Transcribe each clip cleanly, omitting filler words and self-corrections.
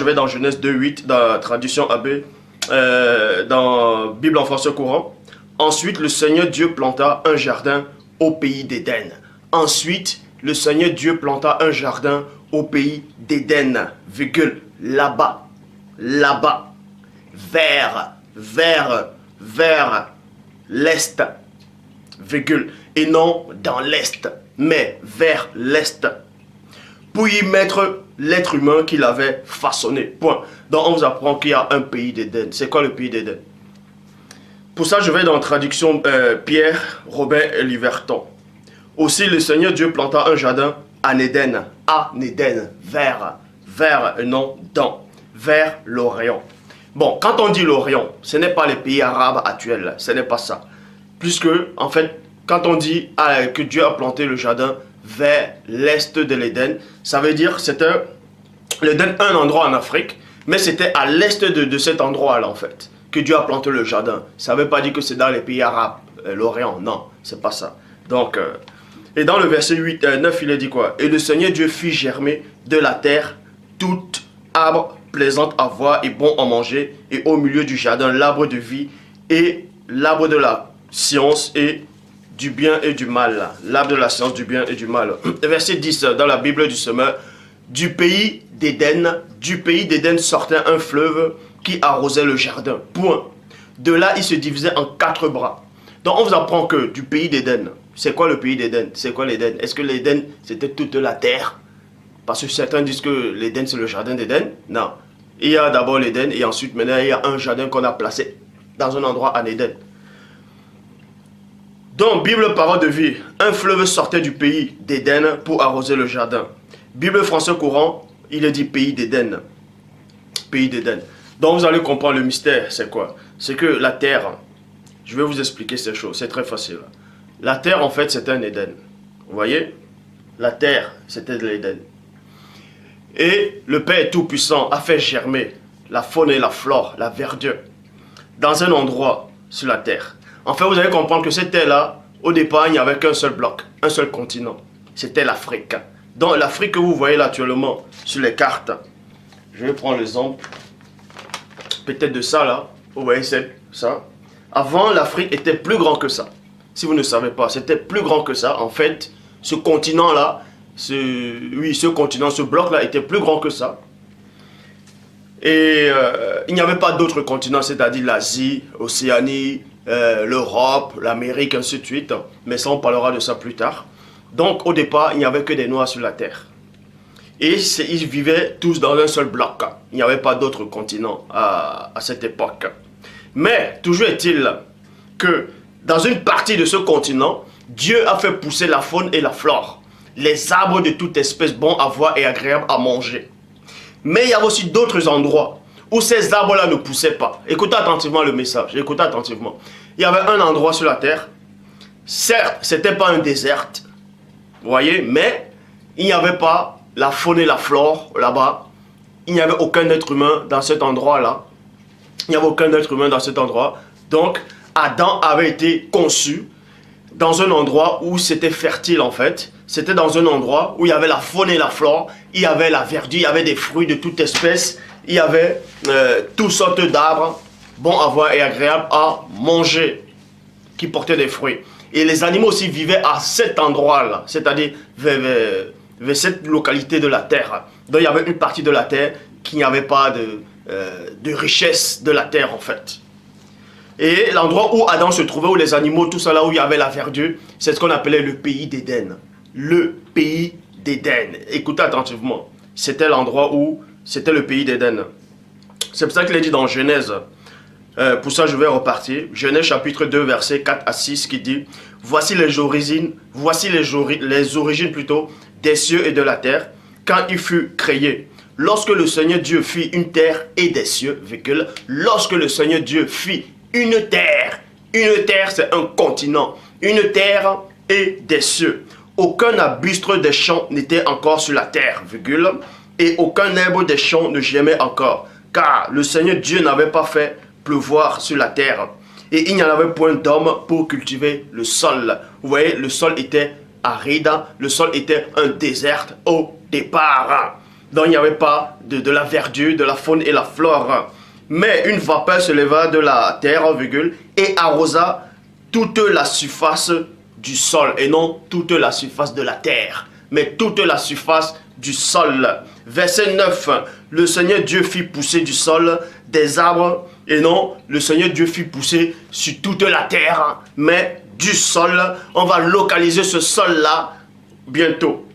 Je vais dans Genèse 2:8, dans la traduction AB, dans Bible en français courant. Ensuite, le Seigneur Dieu planta un jardin au pays d'Éden. Ensuite, le Seigneur Dieu planta un jardin au pays d'Éden, virgule, là-bas, là-bas, vers l'est, virgule, et non dans l'est, mais vers l'est, pour y mettre l'être humain qu'il avait façonné, point. Donc on vous apprend qu'il y a un pays d'Éden. C'est quoi le pays d'Éden? Pour ça, je vais dans la traduction Pierre, Robin et Liverton. Aussi, le Seigneur Dieu planta un jardin en Éden, vers, non, dans, vers l'Orient. Bon, quand on dit l'Orient, ce n'est pas les pays arabes actuels, ce n'est pas ça. Puisque, en fait, quand on dit que Dieu a planté le jardin vers l'est de l'Éden, ça veut dire que c'était l'Éden, un endroit en Afrique, mais c'était à l'est de cet endroit-là, en fait, que Dieu a planté le jardin. Ça ne veut pas dire que c'est dans les pays arabes, l'Orient, non, c'est pas ça. Donc, et dans le verset 9, il est dit quoi? Et le Seigneur Dieu fit germer de la terre tout arbre plaisant à voir et bon à manger, et au milieu du jardin l'arbre de vie et l'arbre de la science et du bien et du mal. L'arbre de la science du bien et du mal. Verset 10 dans la Bible du Semeur. Du pays d'Éden sortait un fleuve qui arrosait le jardin. Point. De là, il se divisait en 4 bras. Donc on vous apprend que du pays d'Éden, c'est quoi le pays d'Éden? C'est quoi l'Éden? Est-ce que l'Éden, c'était toute la terre? Parce que certains disent que l'Éden, c'est le jardin d'Éden. Non. Il y a d'abord l'Éden et ensuite, maintenant, il y a un jardin qu'on a placé dans un endroit en Éden. Donc, Bible parole de vie. Un fleuve sortait du pays d'Éden pour arroser le jardin. Bible français courant, il est dit pays d'Éden. Pays d'Éden. Donc, vous allez comprendre le mystère, c'est quoi? C'est que la terre, je vais vous expliquer ces choses, c'est très facile. La terre, en fait, c'était un Éden. Vous voyez? La terre, c'était de l'Éden. Et le Père Tout-Puissant a fait germer la faune et la flore, la verdure, dans un endroit sur la terre. En fait, vous allez comprendre que cette terre-là, au départ, il n'y avait qu'un seul bloc, un seul continent. C'était l'Afrique. Donc l'Afrique que vous voyez là actuellement sur les cartes, je vais prendre l'exemple, peut-être de ça là, vous voyez ça. Avant, l'Afrique était plus grand que ça. Si vous ne savez pas, c'était plus grand que ça. En fait, ce continent-là, ce continent, ce bloc-là était plus grand que ça. Et il n'y avait pas d'autres continents, c'est-à-dire l'Asie, l'Océanie, l'Europe, l'Amérique, ainsi de suite. Mais ça, on parlera de ça plus tard. Donc, au départ, il n'y avait que des Noirs sur la Terre. Et ils vivaient tous dans un seul bloc. Il n'y avait pas d'autres continents à cette époque. Mais, toujours est-il que dans une partie de ce continent, Dieu a fait pousser la faune et la flore. Les arbres de toute espèce bons à voir et agréables à manger. Mais il y avait aussi d'autres endroits où ces arbres-là ne poussaient pas. Écoutez attentivement le message, écoutez attentivement. Il y avait un endroit sur la terre, certes, ce n'était pas un désert, vous voyez, mais il n'y avait pas la faune et la flore là-bas. Il n'y avait aucun être humain dans cet endroit-là. Il n'y avait aucun être humain dans cet endroit. Donc, Adam avait été conçu dans un endroit où c'était fertile en fait. C'était dans un endroit où il y avait la faune et la flore, il y avait la verdure, il y avait des fruits de toute espèce, il y avait toutes sortes d'arbres, bons à voir et agréables à manger, qui portaient des fruits. Et les animaux aussi vivaient à cet endroit-là, c'est-à-dire vers cette localité de la terre. Donc il y avait une partie de la terre qui n'y avait pas de richesse de la terre en fait. Et l'endroit où Adam se trouvait, où les animaux, tout ça là où il y avait la verdure, c'est ce qu'on appelait le pays d'Éden. Le pays d'Éden. Écoutez attentivement. C'était l'endroit où c'était le pays d'Éden. C'est pour ça qu'il est dit dans Genèse. Pour ça, je vais repartir. Genèse chapitre 2, versets 4 à 6 qui dit: voici les origines plutôt des cieux et de la terre, quand il fut créé. Lorsque le Seigneur Dieu fit une terre et des cieux, virgule, lorsque le Seigneur Dieu fit une terre c'est un continent, une terre et des cieux. Aucun arbuste des champs n'était encore sur la terre, virgule, et aucun herbe des champs ne germait encore, car le Seigneur Dieu n'avait pas fait pleuvoir sur la terre, et il n'y en avait point d'homme pour cultiver le sol. Vous voyez, le sol était aride, le sol était un désert au départ. Donc il n'y avait pas de la verdure, de la faune et la flore. Mais une vapeur se leva de la terre, virgule, et arrosa toute la surface du sol. Et non toute la surface de la terre, mais toute la surface du sol. Verset 9. Le Seigneur Dieu fit pousser du sol des arbres. Et non, le Seigneur Dieu fit pousser sur toute la terre, mais du sol. On va localiser ce sol-là bientôt.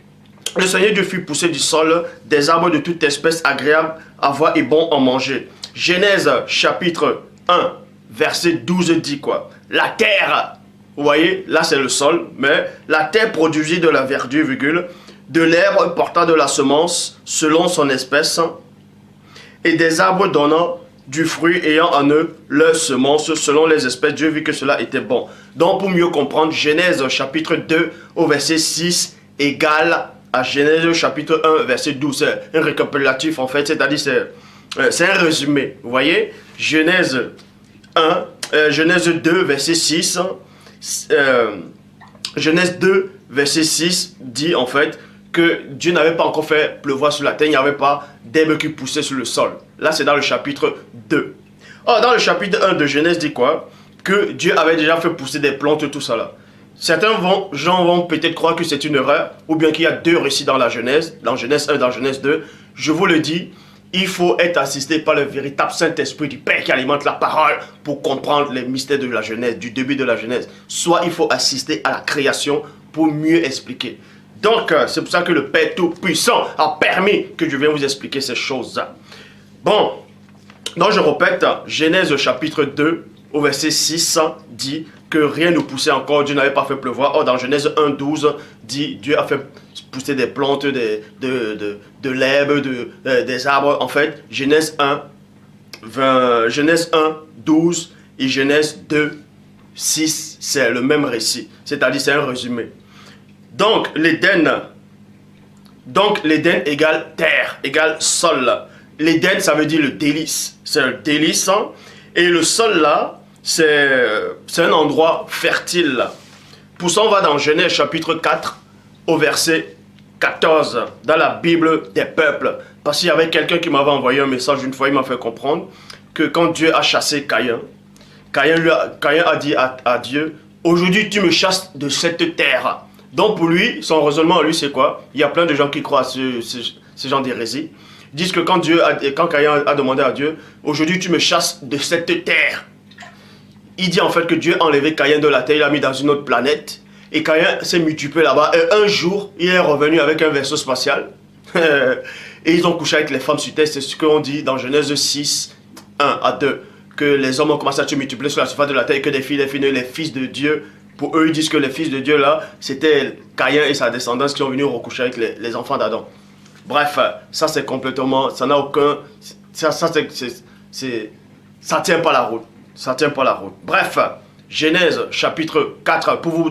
Le Seigneur Dieu fit pousser du sol des arbres de toute espèce agréables à voir et bon en manger. Genèse chapitre 1, verset 12 dit quoi? La terre, vous voyez, là c'est le sol, mais la terre produisit de la verdure, virgule, de l'herbe portant de la semence selon son espèce, et des arbres donnant du fruit ayant en eux leur semence selon les espèces. Dieu vit que cela était bon. Donc pour mieux comprendre, Genèse chapitre 2 au verset 6 égale à Genèse chapitre 1 verset 12. C'est un récapitulatif en fait, c'est-à-dire c'est un résumé. Vous voyez, Genèse 2 verset 6, Genèse 2 verset 6 dit en fait que Dieu n'avait pas encore fait pleuvoir sur la terre, il n'y avait pas d'herbe qui poussait sur le sol. Là, c'est dans le chapitre 2. Or, dans le chapitre 1 de Genèse, dit quoi? Que Dieu avait déjà fait pousser des plantes, tout ça là. Certains gens vont peut-être croire que c'est une erreur, ou bien qu'il y a deux récits dans la Genèse, dans Genèse 1 dans Genèse 2. Je vous le dis, il faut être assisté par le véritable Saint-Esprit du Père qui alimente la parole pour comprendre les mystères de la Genèse, du début de la Genèse. Soit il faut assister à la création pour mieux expliquer. Donc, c'est pour ça que le Père Tout-Puissant a permis que je vienne vous expliquer ces choses. Bon, donc je répète, Genèse chapitre 2 au verset 6 dit que rien ne poussait encore, Dieu n'avait pas fait pleuvoir. Or, dans Genèse 1, 12 dit Dieu a fait pousser des plantes, de l'herbe, des arbres. En fait, Genèse 1, 12 et Genèse 2, 6, c'est le même récit. C'est-à-dire, c'est un résumé. Donc, l'Éden égale terre, égale sol. L'Éden, ça veut dire le délice. C'est le délice. Hein? Et le sol, là, c'est un endroit fertile. Pour ça, on va dans Genèse chapitre 4, au verset 14, dans la Bible des peuples. Parce qu'il y avait quelqu'un qui m'avait envoyé un message une fois, il m'a fait comprendre que quand Dieu a chassé Caïn, Caïn a dit à Dieu, aujourd'hui, tu me chasses de cette terre. Donc pour lui, son raisonnement, lui, c'est quoi? Il y a plein de gens qui croient à ce genre d'hérésie. Ils disent que quand Caïn a demandé à Dieu, aujourd'hui tu me chasses de cette terre. Il dit en fait que Dieu a enlevé Caïn de la terre, il l'a mis dans une autre planète. Et Caïn s'est multiplié là-bas. Et un jour, il est revenu avec un vaisseau spatial. Et ils ont couché avec les femmes sur terre. C'est ce qu'on dit dans Genèse 6, 1 à 2. Que les hommes ont commencé à se multiplier sur la surface de la terre. Que des filles, les fils de Dieu. Pour eux, ils disent que les fils de Dieu, là, c'était Caïn et sa descendance qui sont venus recoucher avec les enfants d'Adam. Bref, ça c'est complètement... Ça n'a aucun... Ça tient pas la route. Ça tient pas la route. Bref, Genèse chapitre 4, pour vous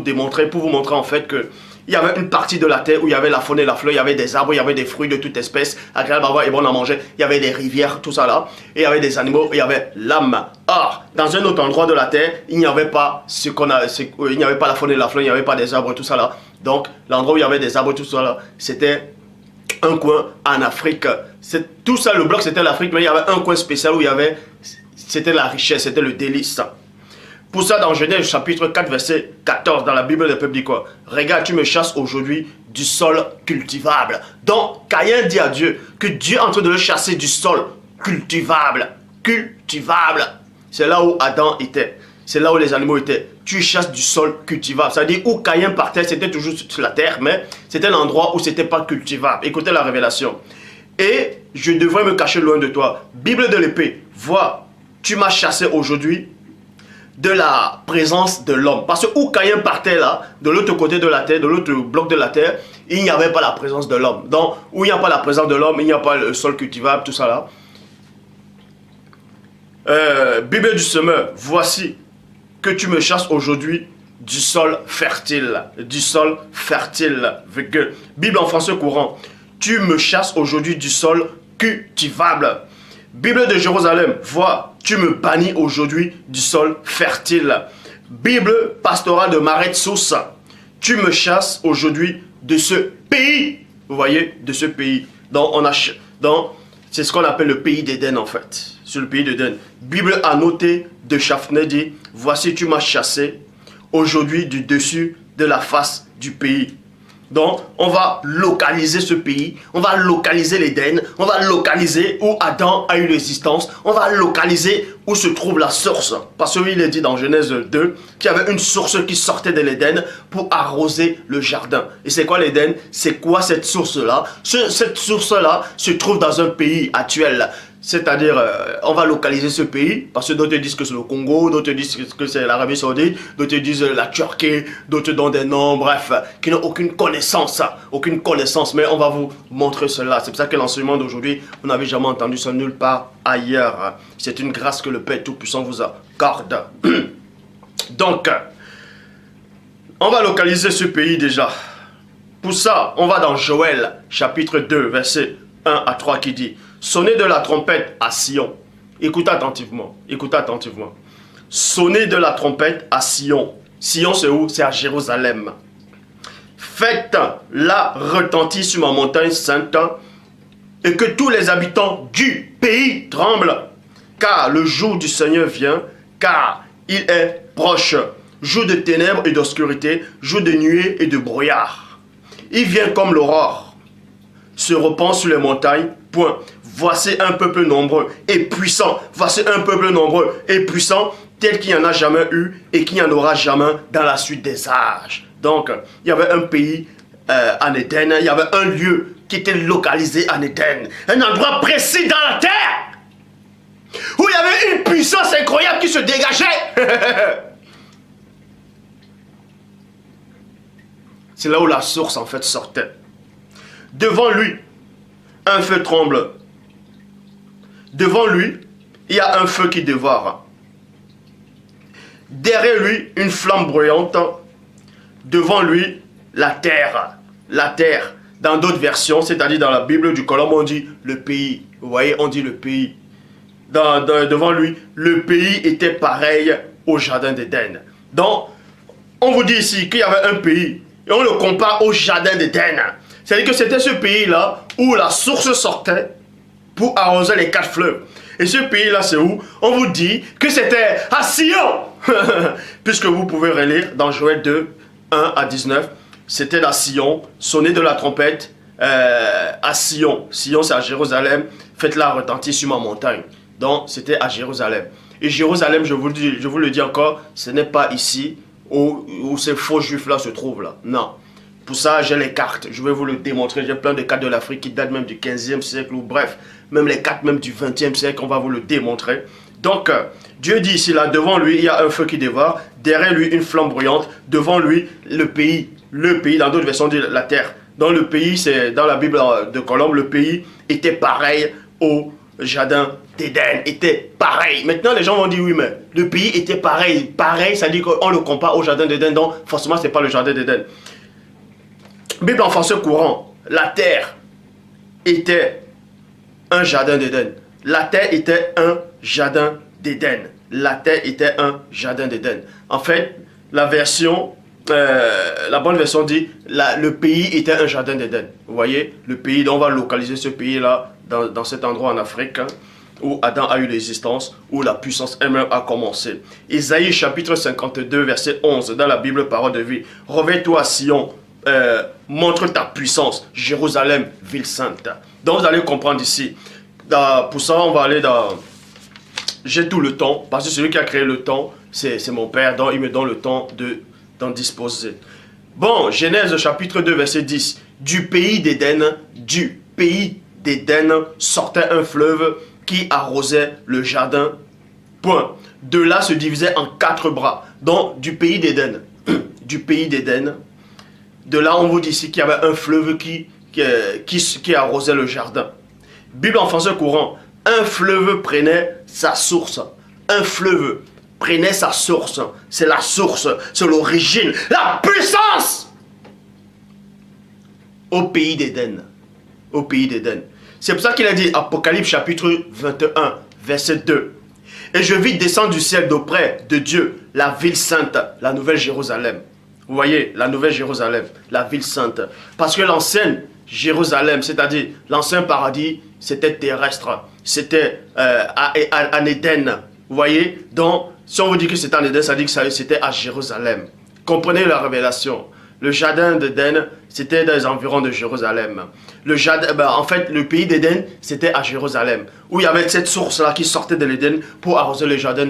montrer en fait que il y avait une partie de la terre où il y avait la faune et la fleur, il y avait des arbres, il y avait des fruits de toute espèce, agréable à voir et bon à manger, il y avait des rivières, tout ça là, et il y avait des animaux, il y avait l'âme. Or, dans un autre endroit de la terre, il n'y avait pas il n'y avait pas la faune et la fleur, il n'y avait pas des arbres, tout ça là. Donc, l'endroit où il y avait des arbres, tout ça là, c'était un coin en Afrique. Tout ça, le bloc, c'était l'Afrique, mais il y avait un coin spécial où il y avait, c'était la richesse, c'était le délice. Pour ça, dans Genèse chapitre 4, verset 14, dans la Bible des peuples, dit quoi? Regarde, tu me chasses aujourd'hui du sol cultivable. Donc, Caïn dit à Dieu que Dieu est en train de le chasser du sol cultivable. Cultivable. C'est là où Adam était. C'est là où les animaux étaient. Tu chasses du sol cultivable. Ça veut dire où Caïn partait, c'était toujours sur la terre, mais c'était l'endroit où c'était pas cultivable. Écoutez la révélation. Et je devrais me cacher loin de toi. Bible de l'épée. Vois, tu m'as chassé aujourd'hui de la présence de l'homme. Parce que où Caïn partait là, de l'autre côté de la terre, de l'autre bloc de la terre, il n'y avait pas la présence de l'homme. Donc, où il n'y a pas la présence de l'homme, il n'y a pas le sol cultivable, tout ça là. Bible du semeur, voici que tu me chasses aujourd'hui du sol fertile. Du sol fertile. Bible en français courant, tu me chasses aujourd'hui du sol cultivable. Bible de Jérusalem, vois, tu me bannis aujourd'hui du sol fertile. Bible pastorale de Marais de Sousa, tu me chasses aujourd'hui de ce pays. Vous voyez, de ce pays. Donc, c'est ce qu'on appelle le pays d'Éden en fait. Sur le pays d'Éden. Bible a noté de Chaffner dit, voici tu m'as chassé aujourd'hui du dessus de la face du pays. Donc, on va localiser ce pays, on va localiser l'Éden, on va localiser où Adam a eu l'existence, on va localiser où se trouve la source. Parce qu'il est dit dans Genèse 2 qu'il y avait une source qui sortait de l'Éden pour arroser le jardin. Et c'est quoi l'Éden? C'est quoi cette source-là? Cette source-là se trouve dans un pays actuel. C'est-à-dire, on va localiser ce pays, parce que d'autres disent que c'est le Congo, d'autres disent que c'est l'Arabie Saoudite, d'autres disent la Turquie, d'autres donnent des noms, bref, qui n'ont aucune connaissance, mais on va vous montrer cela. C'est pour ça que l'enseignement d'aujourd'hui, vous n'avez jamais entendu ça nulle part ailleurs. C'est une grâce que le Père Tout-Puissant vous accorde. Donc, on va localiser ce pays déjà. Pour ça, on va dans Joël, chapitre 2, versets 1 à 3 qui dit: sonnez de la trompette à Sion. Écoutez attentivement. Écoutez attentivement. Sonnez de la trompette à Sion. Sion, c'est où? C'est à Jérusalem. Faites-la retentir sur ma montagne sainte et que tous les habitants du pays tremblent. Car le jour du Seigneur vient, car il est proche. Jour de ténèbres et d'obscurité, jour de nuée et de brouillard. Il vient comme l'aurore, se repent sur les montagnes. Point. Voici un peuple nombreux et puissant. Voici un peuple nombreux et puissant, tel qu'il n'y en a jamais eu et qu'il n'y en aura jamais dans la suite des âges. Donc, il y avait un pays en Éden, il y avait un lieu qui était localisé en Éden. Un endroit précis dans la terre où il y avait une puissance incroyable qui se dégageait. C'est là où la source en fait sortait. Devant lui, un feu tremble. Devant lui, il y a un feu qui dévore. Derrière lui, une flamme brûlante. Devant lui, la terre. La terre. Dans d'autres versions, c'est-à-dire dans la Bible du Colombe, on dit le pays. Vous voyez, on dit le pays. Devant lui, le pays était pareil au jardin d'Éden. Donc, on vous dit ici qu'il y avait un pays. Et on le compare au jardin d'Éden. C'est-à-dire que c'était ce pays-là où la source sortait pour arroser les 4 fleuves. Et ce pays-là, c'est où? On vous dit que c'était à Sion. Puisque vous pouvez relire dans Joël 2, 1 à 19. C'était à Sion. Sonnez de la trompette à Sion. Sion, c'est à Jérusalem. Faites-la retentir sur ma montagne. Donc, c'était à Jérusalem. Et Jérusalem, je vous le dis encore, ce n'est pas ici où ces faux juifs-là se trouvent là. Non. Pour ça, j'ai les cartes. Je vais vous le démontrer. J'ai plein de cartes de l'Afrique qui datent même du 15e siècle. Ou bref, même les cartes même du 20e siècle, on va vous le démontrer. Donc, Dieu dit ici, là, devant lui, il y a un feu qui dévore. Derrière lui, une flamme brûlante. Devant lui, le pays. Le pays, dans d'autres versions, dit la terre. Dans le pays, c'est dans la Bible de Colombe, le pays était pareil au jardin d'Éden. Était pareil. Maintenant, les gens vont dire, oui, mais le pays était pareil. Pareil, ça dit qu'on le compare au jardin d'Éden. Donc, forcément, ce n'est pas le jardin d'Éden. Bible en français courant, la terre était un jardin d'Éden. La terre était un jardin d'Éden. La terre était un jardin d'Éden. En fait, la bonne version dit, le pays était un jardin d'Éden. Vous voyez, le pays, donc on va localiser ce pays-là dans cet endroit en Afrique, hein, où Adam a eu l'existence, où la puissance elle-même a commencé. Isaïe chapitre 52, verset 11, dans la Bible Parole de vie. Réveille-toi, Sion. Montre ta puissance, Jérusalem, ville sainte. Donc vous allez comprendre ici. Pour ça, on va aller dans... J'ai tout le temps, parce que celui qui a créé le temps, c'est mon Père, donc il me donne le temps d'en disposer. Bon, Genèse chapitre 2, verset 10. Du pays d'Éden sortait un fleuve qui arrosait le jardin. Point. De là se divisait en 4 bras. Donc, du pays d'Éden. Du pays d'Éden. De là, on vous dit ici qu'il y avait un fleuve qui arrosait le jardin. Bible en français courant. Un fleuve prenait sa source. Un fleuve prenait sa source. C'est la source, c'est l'origine, la puissance au pays d'Éden. Au pays d'Éden. C'est pour ça qu'il a dit, Apocalypse chapitre 21, verset 2. Et je vis descendre du ciel d'auprès de Dieu, la ville sainte, la nouvelle Jérusalem. Vous voyez, la nouvelle Jérusalem, la ville sainte. Parce que l'ancienne Jérusalem, c'est-à-dire l'ancien paradis, c'était terrestre. C'était en Éden. Vous voyez? Donc, si on vous dit que c'était en Éden, ça dit que c'était à Jérusalem. Comprenez la révélation. Le jardin d'Éden, c'était dans les environs de Jérusalem. Le jardin, en fait, le pays d'Éden, c'était à Jérusalem. Où il y avait cette source-là qui sortait de l'Éden pour arroser le jardin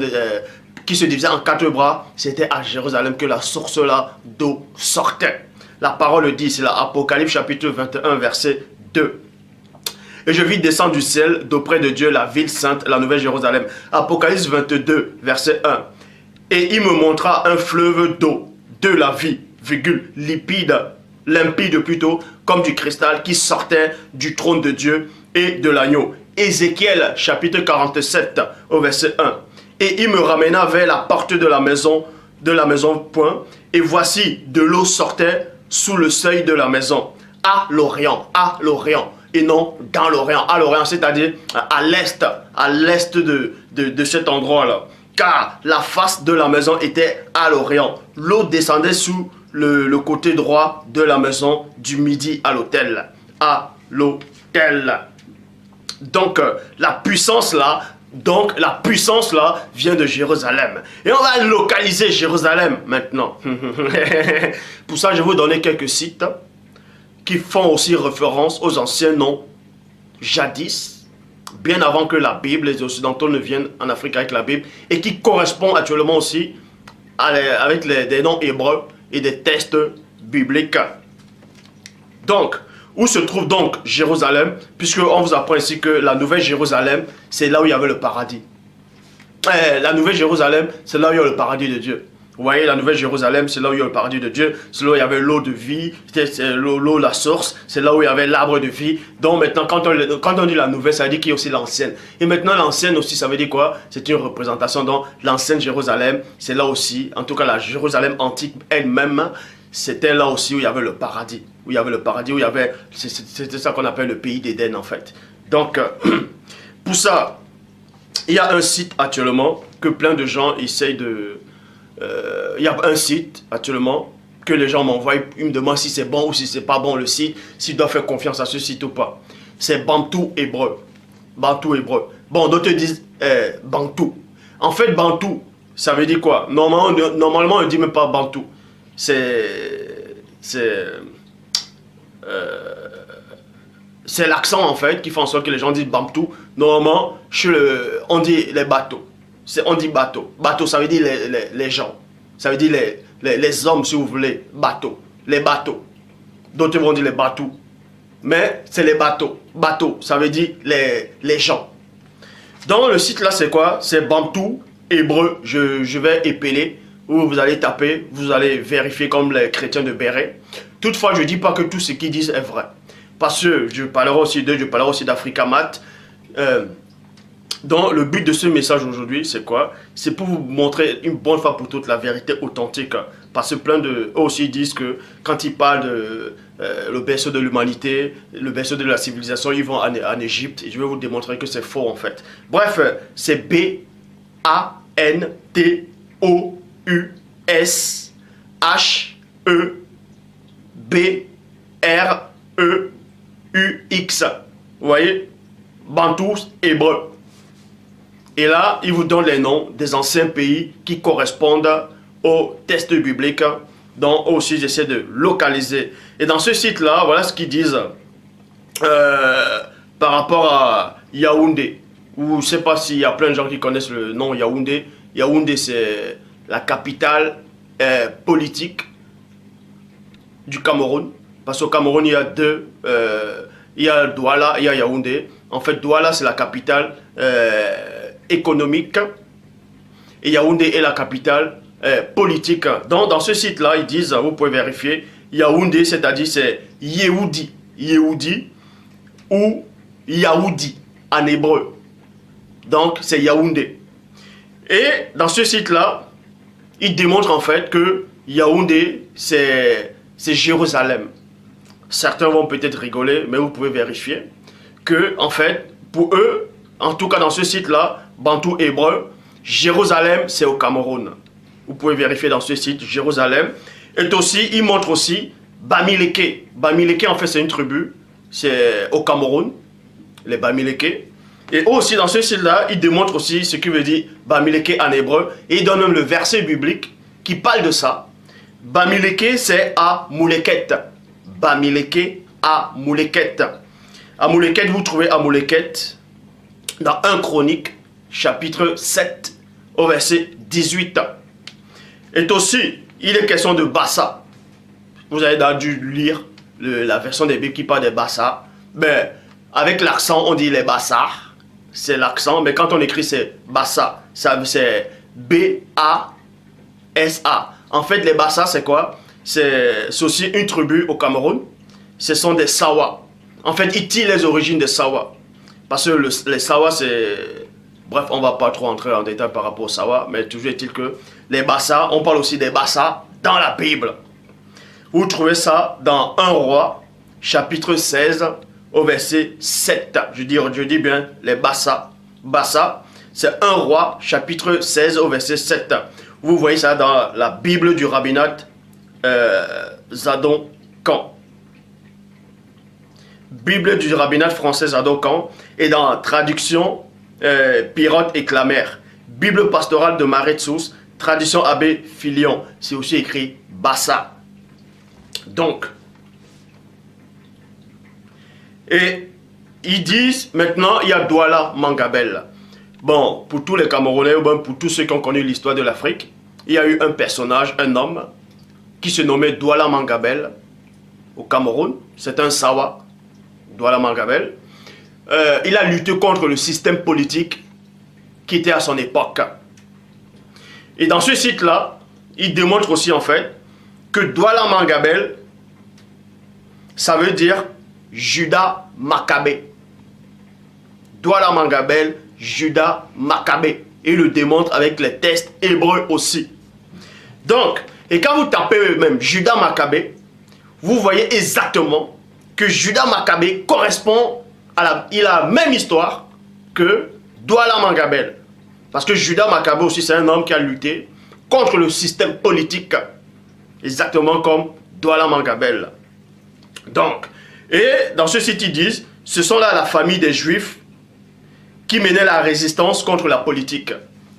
qui se divisait en 4 bras. C'était à Jérusalem que la source-là d'eau sortait. La parole le dit, c'est l'Apocalypse chapitre 21, verset 2. Et je vis descendre du ciel d'auprès de Dieu la ville sainte, la nouvelle Jérusalem. Apocalypse 22, verset 1. Et il me montra un fleuve d'eau, de la vie, limpide plutôt, comme du cristal qui sortait du trône de Dieu et de l'agneau. Ézéchiel chapitre 47 au verset 1. Et il me ramena vers la porte de la maison point, et voici de l'eau sortait sous le seuil de la maison, à l'Orient, et non dans l'Orient, à l'Orient, c'est-à-dire à l'est de cet endroit-là. Car la face de la maison était à l'Orient. L'eau descendait sous le côté droit de la maison du midi à l'autel. Donc la puissance là vient de Jérusalem. Et on va localiser Jérusalem maintenant. Pour ça, je vais vous donner quelques sites qui font aussi référence aux anciens noms jadis, bien avant que la Bible, les Occidentaux ne viennent en Afrique avec la Bible, et qui correspondent actuellement aussi avec des noms hébreux et des textes bibliques. Donc, où se trouve donc Jérusalem? Puisqu'on vous apprend ici que la nouvelle Jérusalem, c'est là où il y avait le paradis. La nouvelle Jérusalem, c'est là où il y a le paradis de Dieu. Vous voyez, la nouvelle Jérusalem, c'est là où il y a le paradis de Dieu. C'est là où il y avait l'eau de vie, c'est l'eau, la source. C'est là où il y avait l'arbre de vie. Donc maintenant, quand on dit la nouvelle, ça veut dire qu'il y a aussi l'ancienne. Et maintenant, l'ancienne aussi, ça veut dire quoi? C'est une représentation. Donc l'ancienne Jérusalem, c'est là aussi, en tout cas la Jérusalem antique elle-même, c'était là aussi où il y avait le paradis. Où il y avait le paradis, où il y avait... C'était ça qu'on appelle le pays d'Éden, en fait. Donc, pour ça, il y a un site actuellement que plein de gens essayent de... il y a un site actuellement que les gens m'envoient, ils me demandent si c'est bon ou si c'est pas bon le site, s'ils doivent faire confiance à ce site ou pas. C'est Bantou hébreu. Bantou hébreu. Bon, d'autres disent Bantou. En fait, Bantou, ça veut dire quoi? Normalement on ne dit même pas Bantou. C'est l'accent en fait qui fait en sorte que les gens disent Bantou. Normalement, on dit les bateaux. On dit bateau. Bateau, ça veut dire les gens. Ça veut dire les hommes, si vous voulez. Bateau. Les bateaux. D'autres vont dire les bateaux. Mais c'est les bateaux. Bateau, ça veut dire les gens. Dans le site là, c'est quoi? C'est Bantou hébreu. Je vais épeler. Où vous allez taper, vous allez vérifier comme les chrétiens de Béret. Toutefois, je ne dis pas que tout ce qu'ils disent est vrai. Parce que je parlerai aussi d'eux, je parlerai aussi d'Africa Mat. Donc, le but de ce message aujourd'hui, c'est quoi? C'est pour vous montrer une bonne fois pour toutes la vérité authentique. Parce que plein de... Eux aussi disent que quand ils parlent de le berceau de l'humanité, le berceau de la civilisation, ils vont en Égypte. Et je vais vous démontrer que c'est faux en fait. Bref, c'est B-A-N-T-O-U-S-H-E-B-R-E-U-X. Vous voyez? Bantou hébreu. Et là, il vous donne les noms des anciens pays qui correspondent au texte biblique. Donc aussi, j'essaie de localiser. Et dans ce site-là, voilà ce qu'ils disent par rapport à Yaoundé. Ou je ne sais pas s'il y a plein de gens qui connaissent le nom Yaoundé. Yaoundé, c'est la capitale politique du Cameroun. Parce qu'au Cameroun, il y a deux... il y a Douala, il y a Yaoundé. En fait, Douala, c'est la capitale économique. Et Yaoundé est la capitale politique. Donc, dans ce site-là, ils disent, vous pouvez vérifier, Yaoundé, c'est-à-dire c'est Yehoudi. Yehoudi ou Yaoudi en hébreu. Donc, c'est Yaoundé. Et dans ce site-là, il démontre en fait que Yaoundé, c'est Jérusalem. Certains vont peut-être rigoler, mais vous pouvez vérifier que, en fait, pour eux, en tout cas dans ce site-là, Bantou hébreu, Jérusalem, c'est au Cameroun. Vous pouvez vérifier dans ce site, Jérusalem. Et aussi, il montre aussi Bamileke. Bamileke, en fait, c'est une tribu c'est au Cameroun, les Bamileke. Et aussi dans ce site-là, il démontre aussi ce qui veut dire Bamileke en hébreu. Et il donne même le verset biblique qui parle de ça. Bamileke, c'est à Mouleket. Bamileke, à Mouleket. À Mouleket, vous trouvez à Mouleket dans 1 Chronique, chapitre 7, au verset 18. Et aussi, il est question de Bassa. Vous avez dû lire la version des Bibles qui parle des Bassa. Mais avec l'accent, on dit les Bassars. C'est l'accent, mais quand on écrit, c'est Bassa. C'est B-A-S-A. En fait, les Bassa, c'est quoi? C'est aussi une tribu au Cameroun. Ce sont des Sawa. En fait, ils tirent les origines des Sawa. Parce que les Sawa, c'est... Bref, on ne va pas trop entrer en détail par rapport aux Sawa, mais toujours est-il que les Bassa, on parle aussi des Bassa dans la Bible. Vous trouvez ça dans 1 Roi, chapitre 16, au verset 7. Je dis bien les Bassa. Bassa, c'est 1 Roi, chapitre 16, au verset 7. Vous voyez ça dans la Bible du rabbinat Zadon-Kan. Bible du rabbinat français Zadon-Kan et dans la traduction Pirote et Clamère. Bible pastorale de Maret-Sous, traduction Abbé Filion. C'est aussi écrit Bassa. Donc, et ils disent maintenant il y a Douala Mangabel. Bon, pour tous les Camerounais, ou bien pour tous ceux qui ont connu l'histoire de l'Afrique, il y a eu un personnage, un homme, qui se nommait Douala Mangabel au Cameroun. C'est un Sawa, Douala Mangabel. Il a lutté contre le système politique qui était à son époque. Et dans ce site-là, il démontre aussi en fait que Douala Mangabel, ça veut dire Judas Maccabée. Douala Mangabel, Judas Maccabée. Et il le démontre avec les textes hébreux aussi. Donc, et quand vous tapez même Judas Maccabée, vous voyez exactement que Judas Maccabée correspond à la même histoire que Douala Mangabel. Parce que Judas Maccabée aussi, c'est un homme qui a lutté contre le système politique. Exactement comme Douala Mangabel. Donc, et dans ce site, ils disent, ce sont là la famille des Juifs qui menait la résistance contre la politique.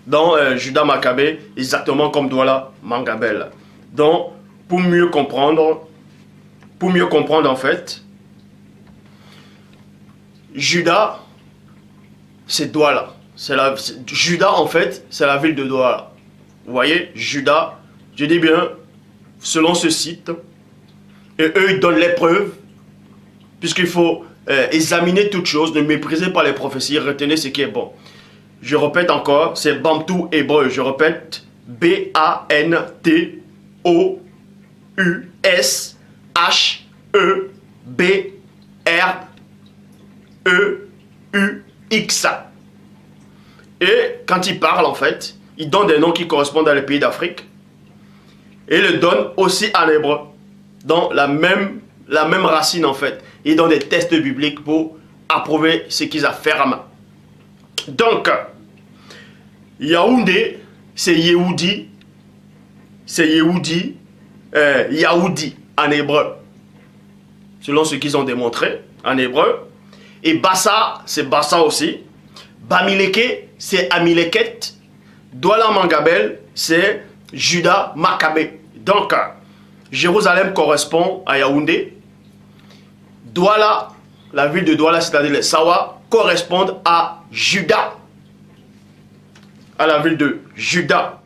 Dans Judas Maccabée, exactement comme Douala Mangabel. Donc, pour mieux comprendre en fait, Judas, c'est Douala. Judas, en fait, c'est la ville de Douala. Vous voyez, Judas, je dis bien, selon ce site, et eux, ils donnent les preuves, puisqu'il faut examiner toutes choses, ne méprisez pas les prophéties, retenez ce qui est bon. Je répète encore, c'est Bantou hébreu. Je répète, B-A-N-T-O-U-S-H-E-B-R-E-U-X. Et quand il parle, en fait, il donne des noms qui correspondent à les pays d'Afrique. Et il le donne aussi en hébreu, dans la même racine, en fait. Il donne des tests bibliques pour approuver ce qu'ils affirment. Donc, Yaoundé, c'est Yehudi, Yaoudi en hébreu, selon ce qu'ils ont démontré en hébreu. Et Bassa, c'est Bassa aussi. Bamileke, c'est Amileket. Douala Mangabel, c'est Judas Maccabée. Donc, Jérusalem correspond à Yaoundé. Douala, la ville de Douala, c'est-à-dire les Sawa, correspondent à Juda, à la ville de Juda.